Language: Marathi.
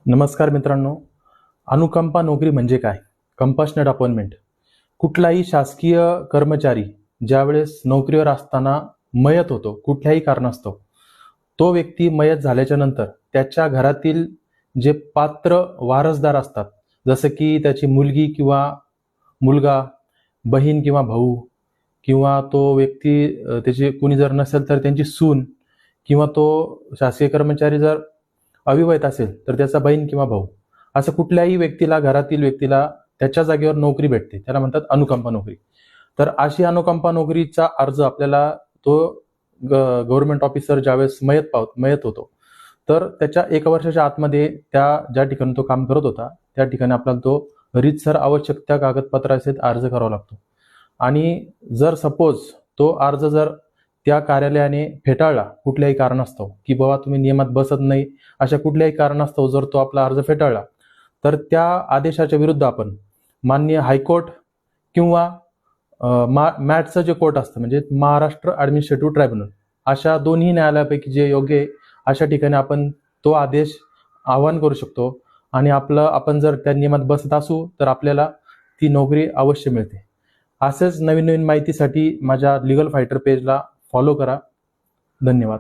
नमस्कार मित्रांनो. अनुकंपा नोकरी म्हणजे काय? कंपॅशनेट अपॉइंटमेंट. कुठलाही शासकीय कर्मचारी ज्यावेळेस नोकरीवर असताना मयत होतो कुठल्याही कारणास्तव, तो व्यक्ती मयत झाल्याच्या नंतर त्याच्या घरातील जे पात्र वारसदार असतात, जसं की त्याची मुलगी किंवा मुलगा, बहीण किंवा भाऊ, किंवा तो व्यक्ती त्याची कुणी जर नसेल तर त्यांची सून, किंवा तो शासकीय कर्मचारी जर अविवाहित असेल तर त्याचा बहीण किंवा भाऊ, असं कुठल्याही व्यक्तीला, घरातील व्यक्तीला त्याच्या जागेवर नोकरी भेटते, त्याला म्हणतात अनुकंपा नोकरी. तर अशी अनुकंपा नोकरीचा अर्ज आपल्याला तो गव्हर्नमेंट ऑफिसर ज्यावेळेस मयत होतो, तर त्याच्या 1 वर्षाच्या आतमध्ये त्या ज्या ठिकाणी तो काम करत होता त्या ठिकाणी आपल्याला तो रीतसर आवश्यक त्या कागदपत्रासहित अर्ज करावा लागतो. आणि जर सपोज तो अर्ज जर त्या कार्यालयाने फेटाळला कुठल्याही कारणास्तव, की बाबा तुम्ही नियमात बसत नाही, अशा कुठल्याही कारणास्तव जर तो आपला अर्ज फेटाळला, तर त्या आदेशाच्या विरुद्ध आपण माननीय हायकोर्ट किंवा मॅटचं जे कोर्ट असतं म्हणजे महाराष्ट्र ॲडमिनिस्ट्रेटिव्ह ट्रायब्युनल, अशा दोन्ही न्यायालयापैकी जे योग्य आहे अशा ठिकाणी आपण तो आदेश आवाहन करू शकतो. आणि आपण जर त्या नियमात बसत असू तर आपल्याला ती नोकरी अवश्य मिळते. असेच नवीन नवीन माहितीसाठी माझ्या लीगल फायटर पेजला फॉलो करा. धन्यवाद.